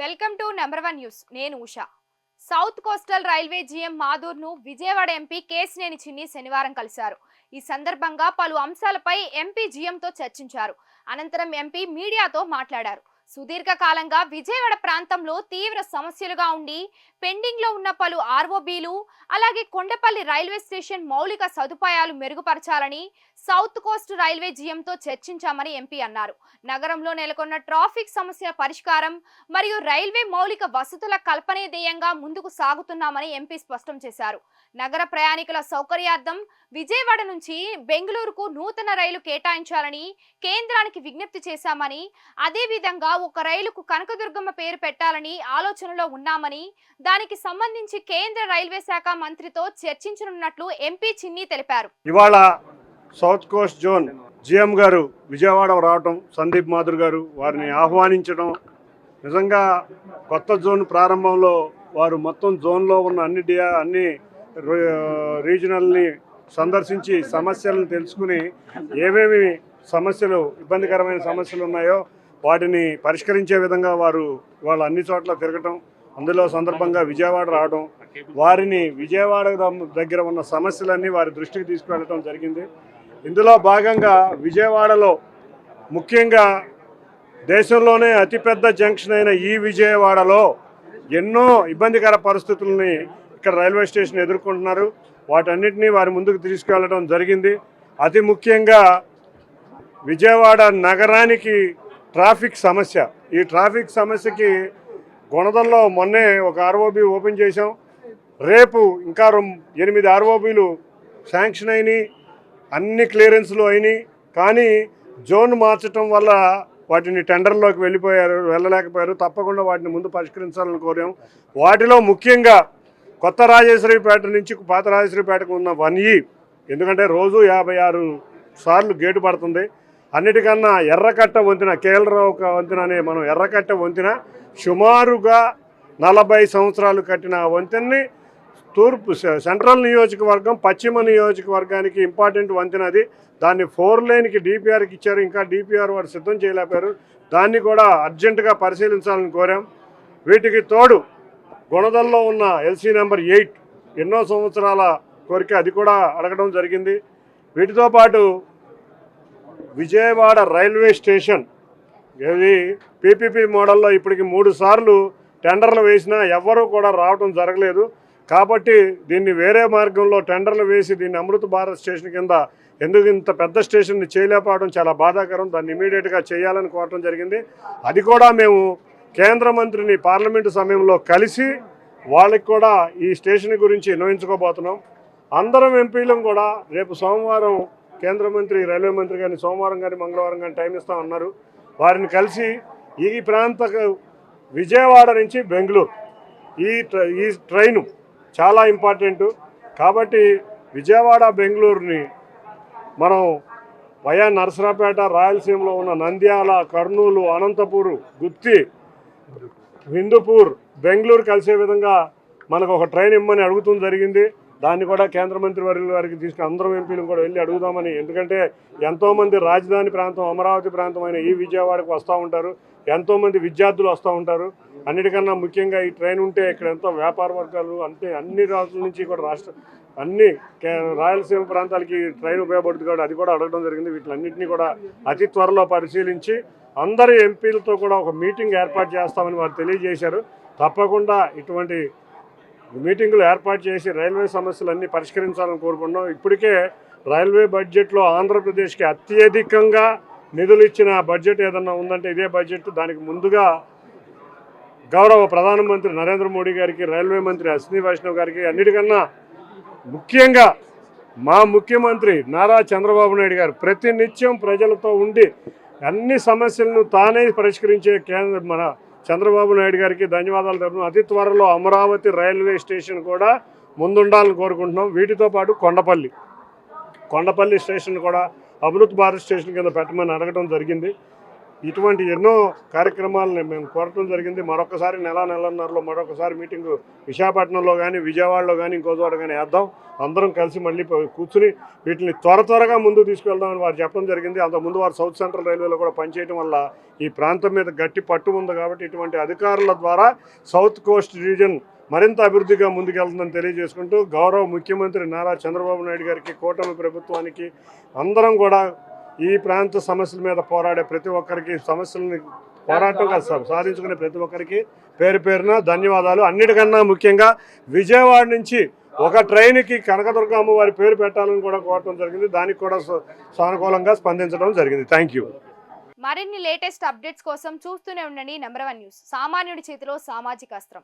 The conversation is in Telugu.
Welcome to number 1 news. నేను Usha. South coastal railway GM మాధూర్ను విజయవాడ ఎంపీ కేశినేని చిన్ని శనివారం కలిశారు. ఈ సందర్భంగా పలు అంశాలపై ఎంపీ జీఎంతో చర్చించారు. అనంతరం ఎంపీ మీడియాతో మాట్లాడారు. సుదీర్ఘకాలంగా విజయవాడ ప్రాంతంలో తీవ్ర సమస్యలుగా ఉండి పెండింగ్ లో ఉన్న పలు ఆర్ఓబీలు అలాగే కొండపల్లి రైల్వే స్టేషన్ మౌలిక సదుపాయాలు మెరుగుపరచాలని సౌత్ కోస్ట్ రైల్వే జీఎంతో చర్చించామని ఎంపీ అన్నారు. నగరంలో నెలకొన్న ట్రాఫిక్ సమస్యల పరిష్కారం మరియు రైల్వే మౌలిక వసతుల కల్పనే ధ్యేయంగా ముందుకు సాగుతున్నామని ఎంపీ స్పష్టం చేశారు. నగర ప్రయాణికుల సౌకర్యార్థం విజయవాడ నుంచి బెంగళూరుకు నూతన రైలు కేటాయించాలని కేంద్రానికి విజ్ఞప్తి చేశామని, అదేవిధంగా ఒక రైలుకు కనకదుర్గమ్మ పేరు పెట్టాలని ఆలోచనలో ఉన్నామని, దానికి సంబంధించి కేంద్ర రైల్వే శాఖ మంత్రితో చర్చించనున్నట్లు ఎంపీ చిన్ని తెలిపారు. ఇవాళ సౌత్ కోస్ట్ జోన్ జిఎం గారు విజయవాడ రావటం, సందీప్ మాధుర్ గారు వారిని ఆహ్వానించడం, నిజంగా కొత్త జోన్ ప్రారంభంలో వారు మొత్తం జోన్లో ఉన్న అన్ని రీజనల్ని సందర్శించి సమస్యలను తెలుసుకుని ఏమేమి సమస్యలు, ఇబ్బందికరమైన సమస్యలు ఉన్నాయో వాటిని పరిష్కరించే విధంగా వాళ్ళు అన్ని చోట్ల తిరగటం, అందులో సందర్భంగా విజయవాడ రావడం, వారిని విజయవాడ దగ్గర ఉన్న సమస్యలన్నీ వారి దృష్టికి తీసుకువెళ్ళటం జరిగింది. ఇందులో భాగంగా విజయవాడలో ముఖ్యంగా దేశంలోనే అతిపెద్ద జంక్షన్ అయిన ఈ విజయవాడలో ఎన్నో ఇబ్బందికర పరిస్థితుల్ని ఇక్కడ రైల్వే స్టేషన్ ఎదుర్కొంటున్నారు. వాటన్నిటినీ వారి ముందుకు తీసుకువెళ్ళడం జరిగింది. అతి ముఖ్యంగా విజయవాడ నగరానికి ట్రాఫిక్ సమస్య. ఈ ట్రాఫిక్ సమస్యకి గుణదల్లో మొన్నే ఒక ఆర్ఓబి ఓపెన్ చేశాం. రేపు ఇంకా 8 ఆర్ఓబీలు శాంక్షన్ అయినాయి, అన్ని క్లియరెన్స్లు అయినాయి. కానీ జోన్ మార్చడం వల్ల వాటిని టెండర్లోకి వెళ్ళలేకపోయారు. తప్పకుండా వాటిని ముందు పరిష్కరించాలని కోరాం. వాటిలో ముఖ్యంగా కొత్త రాజేశ్వరిపేట నుంచి పాత రాజేశ్వరిపేటకు ఉన్న 1E, ఎందుకంటే రోజు 56 సార్లు గేటు పడుతుంది. అన్నిటికన్నా ఎర్రకట్ట వంతెన, కేఎల్రావు వంతెన అనే మనం ఎర్రకట్ట వంతెన సుమారుగా 40 సంవత్సరాలు కట్టిన వంతెనని తూర్పు సెంట్రల్ నియోజకవర్గం, పశ్చిమ నియోజకవర్గానికి ఇంపార్టెంట్ వంతెన అది. దాన్ని 4 లేన్కి డిపిఆర్కి ఇచ్చారు. ఇంకా డిపిఆర్ వారు సిద్ధం చేయలేపారు. దాన్ని కూడా అర్జెంటుగా పరిశీలించాలని కోరాం. వీటికి తోడు గుణదల్లో ఉన్న ఎల్సీ నెంబర్ 8 ఎన్నో సంవత్సరాల కోరిక, అది కూడా అడగడం జరిగింది. వీటితో పాటు విజయవాడ రైల్వే స్టేషన్ ఇది పీపీపీ మోడల్లో ఇప్పటికి 3 సార్లు టెండర్లు వేసినా ఎవ్వరూ కూడా రావడం జరగలేదు. కాబట్టి దీన్ని వేరే మార్గంలో టెండర్లు వేసి దీన్ని అమృత భారత్ స్టేషన్ కింద ఎందుకు ఇంత పెద్ద స్టేషన్ని చేయలేకపోవడం చాలా బాధాకరం. దాన్ని ఇమీడియట్గా చేయాలని కోరటం జరిగింది. అది కూడా మేము కేంద్ర మంత్రిని పార్లమెంటు సమయంలో కలిసి వాళ్ళకి కూడా ఈ స్టేషన్ గురించి విన్నవించుకోబోతున్నాం. అందరం ఎంపీలం కూడా రేపు సోమవారం కేంద్ర మంత్రి, రైల్వే మంత్రి గారిని సోమవారం కానీ మంగళవారం కానీ టైం ఇస్తామన్నారు. వారిని కలిసి ఈ ప్రాంత విజయవాడ నుంచి బెంగళూరు ఈ ట్రైను చాలా ఇంపార్టెంటు. కాబట్టి విజయవాడ బెంగళూరుని మనం వయా నరసరాపేట, రాయలసీమలో ఉన్న నంద్యాల, కర్నూలు, అనంతపూర్, గుత్తి, హిందూపూర్, బెంగళూరు కలిసే విధంగా మనకు ఒక ట్రైన్ ఇమ్మని అడుగుతూ జరిగింది. దాన్ని కూడా కేంద్ర మంత్రి వర్యుల వారికి తీసుకుని అందరం ఎంపీలు కూడా వెళ్ళి అడుగుదామని. ఎందుకంటే ఎంతోమంది రాజధాని ప్రాంతం, అమరావతి ప్రాంతం అయిన ఈ విజయవాడకు వస్తూ ఉంటారు, ఎంతోమంది విద్యార్థులు వస్తూ ఉంటారు. అన్నిటికన్నా ముఖ్యంగా ఈ ట్రైన్ ఉంటే ఇక్కడ ఎంతో వ్యాపార వర్గాలు, అంటే అన్ని రాష్ట్రాల నుంచి కూడా అన్ని రాయలసీమ ప్రాంతాలకి ట్రైన్ ఉపయోగపడుతుంది కాబట్టి అది కూడా అడగడం జరిగింది. వీటిలన్నింటినీ కూడా అతి త్వరలో పరిశీలించి అందరి ఎంపీలతో కూడా ఒక మీటింగ్ ఏర్పాటు చేస్తామని వారు తెలియజేశారు. తప్పకుండా ఇటువంటి మీటింగులు ఏర్పాటు చేసి రైల్వే సమస్యలన్నీ పరిష్కరించాలని కోరుకుంటున్నాం. ఇప్పటికే రైల్వే బడ్జెట్లో ఆంధ్రప్రదేశ్కి అత్యధికంగా నిధులు ఇచ్చిన బడ్జెట్ ఏదన్నా ఉందంటే ఇదే బడ్జెట్. దానికి ముందుగా గౌరవ ప్రధానమంత్రి నరేంద్ర మోడీ గారికి, రైల్వే మంత్రి అశ్విని వైష్ణవ్ గారికి, అన్నిటికన్నా ముఖ్యంగా మా ముఖ్యమంత్రి నారా చంద్రబాబు నాయుడు గారు ప్రతినిత్యం ప్రజలతో ఉండి అన్ని సమస్యలను తానే పరిష్కరించే మన చంద్రబాబు నాయుడు గారికి ధన్యవాదాలు తెలుపుతున్నాం. అతి త్వరలో అమరావతి రైల్వే స్టేషన్ కూడా ముందుండాలని కోరుకుంటున్నాం. వీటితో పాటు కొండపల్లి స్టేషన్ కూడా అమృత్ భారత్ స్టేషన్ కింద పెట్టమని అడగడం జరిగింది. ఇటువంటి ఎన్నో కార్యక్రమాలను మేము కోరటం జరిగింది. మరొకసారి నెలన్నరలో మరొకసారి మీటింగు విశాఖపట్నంలో కానీ విజయవాడలో కానీ ఇంకో చోట కానీ వేద్దాం. అందరం కలిసి మళ్ళీ కూర్చుని వీటిని త్వరగా ముందుకు తీసుకెళ్దామని వారు చెప్పడం జరిగింది. అంతకుముందు వారు సౌత్ సెంట్రల్ రైల్వేలో కూడా పనిచేయడం వల్ల ఈ ప్రాంతం మీద గట్టి పట్టు ఉంది. కాబట్టి ఇటువంటి అధికారుల ద్వారా సౌత్ కోస్ట్ రీజియన్ మరింత అభివృద్ధిగా ముందుకెళ్తుందని తెలియజేసుకుంటూ గౌరవ ముఖ్యమంత్రి నారా చంద్రబాబు నాయుడు గారికి, కూటమి ప్రభుత్వానికి అందరం కూడా ఈ ప్రాంత సమస్యల మీద పోరాడే ప్రతి ఒక్కరికి, సమస్యలని పోరాటం సాధించుకునే ప్రతి ఒక్కరికి పేరు పేరున ధన్యవాదాలు. అన్నిటికన్నా ముఖ్యంగా విజయవాడ నుంచి ఒక ట్రైన్కి కనకదుర్గ అమ్మవారి పేరు పెట్టాలని కూడా కోరటం జరిగింది. దానికి కూడా సానుకూలంగా స్పందించడం జరిగింది. Thank you. మరిన్ని లేటెస్ట్ అప్డేట్స్ కోసం చూస్తూనే ఉండండి నంబర్ 1 న్యూస్. సామాన్యుడి చేతిలో సామాజిక అస్త్రం.